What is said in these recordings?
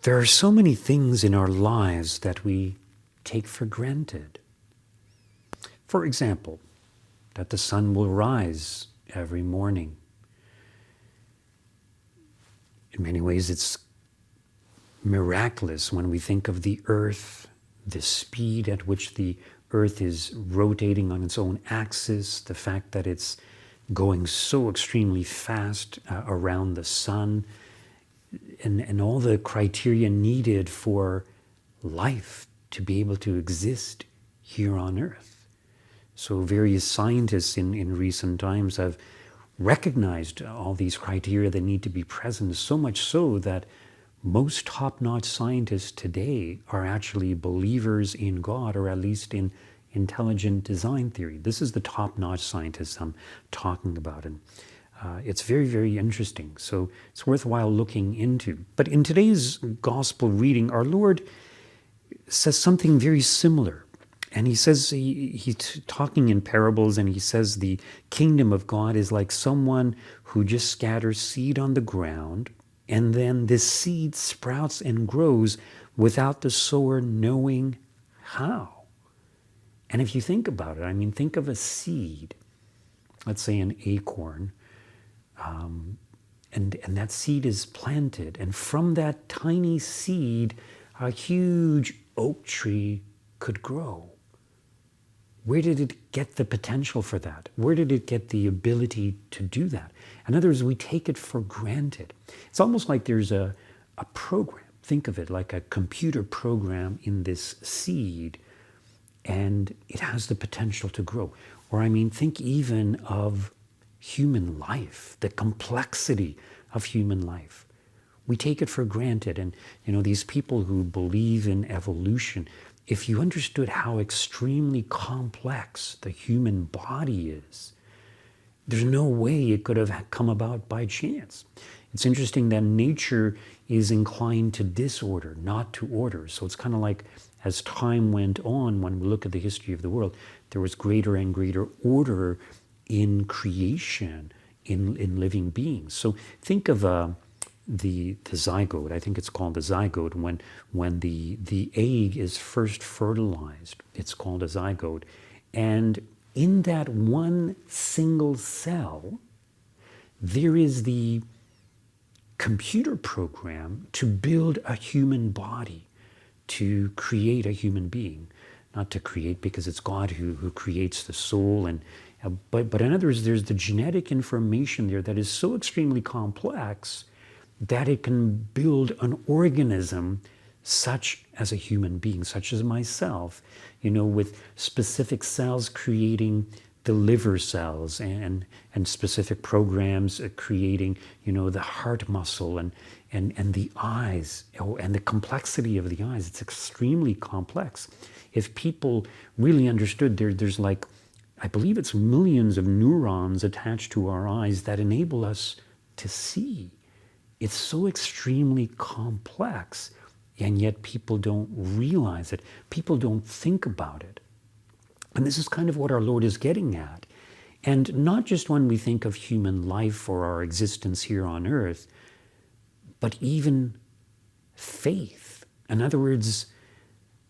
There are so many things in our lives that we take for granted. For example, that the sun will rise every morning. In many ways, it's miraculous when we think of the earth, the speed at which the earth is rotating on its own axis, the fact that it's going so extremely fast around the sun, and all the criteria needed for life to be able to exist here on earth. So various scientists in recent times have recognized all these criteria that need to be present, so much so that most top-notch scientists today are actually believers in God, or at least in intelligent design theory. This is the top-notch scientists I'm talking about, and it's very, very interesting. So it's worthwhile looking into. But in today's gospel reading, our Lord says something very similar. And he says, he's talking in parables, and he says the kingdom of God is like someone who just scatters seed on the ground, and then this seed sprouts and grows without the sower knowing how. And if you think about it, I mean, think of a seed, let's say an acorn, and that seed is planted, and from that tiny seed, a huge oak tree could grow. Where did it get the potential for that? Where did it get the ability to do that? In other words, we take it for granted. It's almost like there's a program. Think of it like a computer program in this seed, and it has the potential to grow. Or I mean, think even of human life, the complexity of human life. We take it for granted. And, these people who believe in evolution, if you understood how extremely complex the human body is, there's no way it could have come about by chance. It's interesting that nature is inclined to disorder, not to order. So it's kind of like as time went on, when we look at the history of the world, there was greater and greater order in creation, in living beings. So think of the zygote. I think it's called the zygote. When the egg is first fertilized, it's called a zygote. And in that one single cell, there is the computer program to build a human body, to create a human being. Not to create, because it's God who creates the soul, but in other words, there's the genetic information there that is so extremely complex that it can build an organism such as a human being, such as myself, with specific cells creating the liver cells, and specific programs creating, the heart muscle and the eyes, and the complexity of the eyes. It's extremely complex. If people really understood, there's like, I believe it's millions of neurons attached to our eyes that enable us to see. It's so extremely complex, and yet people don't realize it. People don't think about it. And this is kind of what our Lord is getting at. And not just when we think of human life or our existence here on earth, but even faith. In other words,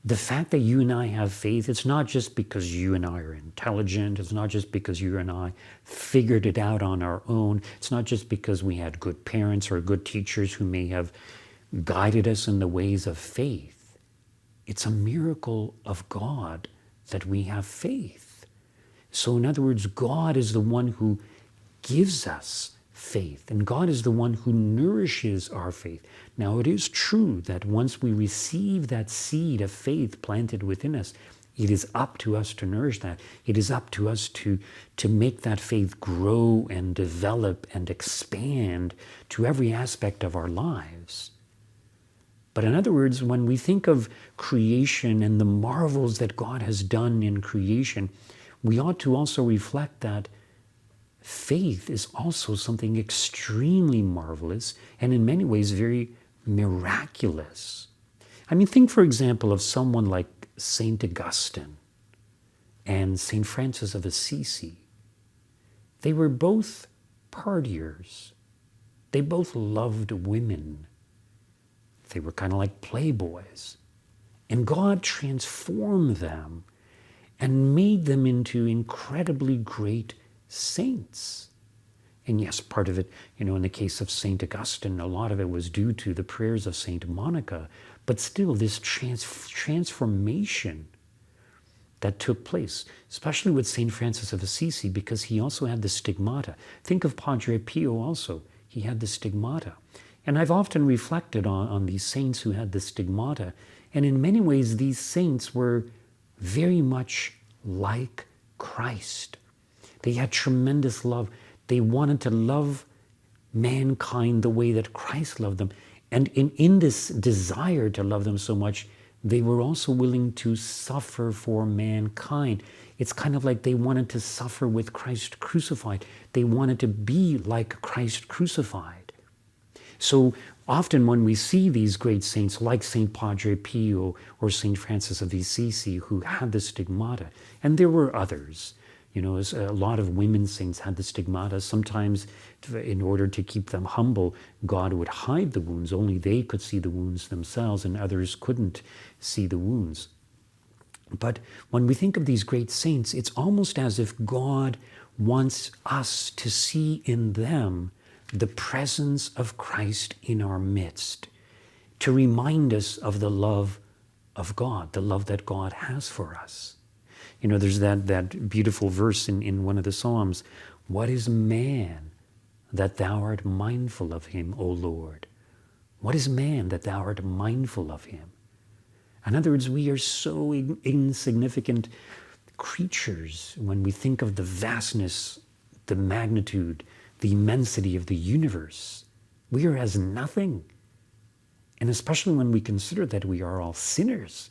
the fact that you and I have faith, it's not just because you and I are intelligent. It's not just because you and I figured it out on our own. It's not just because we had good parents or good teachers who may have guided us in the ways of faith. It's a miracle of God that we have faith. So in other words, God is the one who gives us faith, and God is the one who nourishes our faith. Now, it is true that once we receive that seed of faith planted within us, it is up to us to nourish that. It is up to us to make that faith grow and develop and expand to every aspect of our lives. But in other words, when we think of creation and the marvels that God has done in creation, we ought to also reflect that faith is also something extremely marvelous and in many ways very miraculous. I mean, think, for example, of someone like St. Augustine and St. Francis of Assisi. They were both partiers. They both loved women. They were kind of like playboys. And God transformed them and made them into incredibly great saints. And yes, part of it, in the case of St. Augustine, a lot of it was due to the prayers of St. Monica, but still this transformation that took place, especially with St. Francis of Assisi, because he also had the stigmata. Think of Padre Pio also. He had the stigmata. And I've often reflected on these saints who had the stigmata, and in many ways these saints were very much like Christ. They had tremendous love. They wanted to love mankind the way that Christ loved them. And in this desire to love them so much, they were also willing to suffer for mankind. It's kind of like they wanted to suffer with Christ crucified. They wanted to be like Christ crucified. So often when we see these great saints like St. Padre Pio or St. Francis of Assisi who had the stigmata, and there were others, a lot of women saints had the stigmata. Sometimes in order to keep them humble, God would hide the wounds. Only they could see the wounds themselves and others couldn't see the wounds. But when we think of these great saints, it's almost as if God wants us to see in them the presence of Christ in our midst, to remind us of the love of God, the love that God has for us. There's that beautiful verse in one of the Psalms, "What is man that thou art mindful of him, O Lord? What is man that thou art mindful of him?" In other words, we are so insignificant creatures when we think of the vastness, the magnitude, the immensity of the universe. We are as nothing. And especially when we consider that we are all sinners.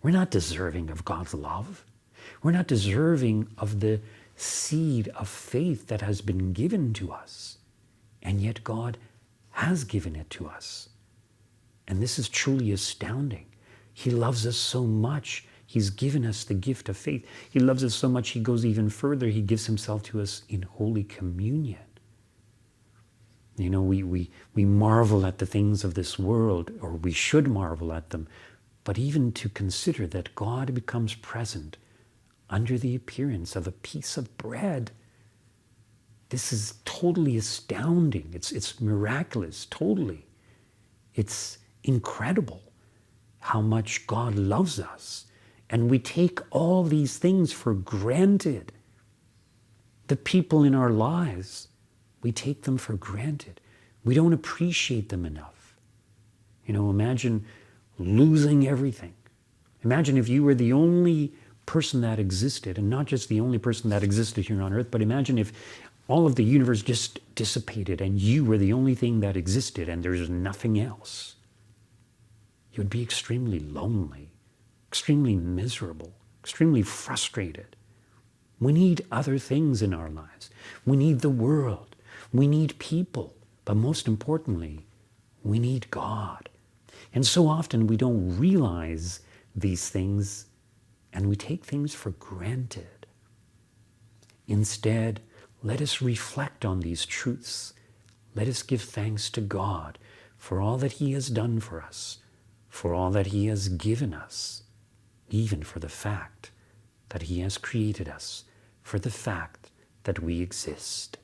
We're not deserving of God's love. We're not deserving of the seed of faith that has been given to us. And yet God has given it to us. And this is truly astounding. He loves us so much. He's given us the gift of faith. He loves us so much, he goes even further. He gives himself to us in Holy Communion. We marvel at the things of this world, or we should marvel at them. But even to consider that God becomes present under the appearance of a piece of bread, this is totally astounding. It's miraculous, totally. It's incredible how much God loves us. And we take all these things for granted. The people in our lives, we take them for granted. We don't appreciate them enough. Imagine losing everything. Imagine if you were the only person that existed, and not just the only person that existed here on earth, but imagine if all of the universe just dissipated and you were the only thing that existed and there's nothing else. You would be extremely lonely, extremely miserable, extremely frustrated. We need other things in our lives. We need the world. We need people. But most importantly, we need God. And so often we don't realize these things and we take things for granted. Instead, let us reflect on these truths. Let us give thanks to God for all that he has done for us, for all that he has given us, even for the fact that he has created us, for the fact that we exist.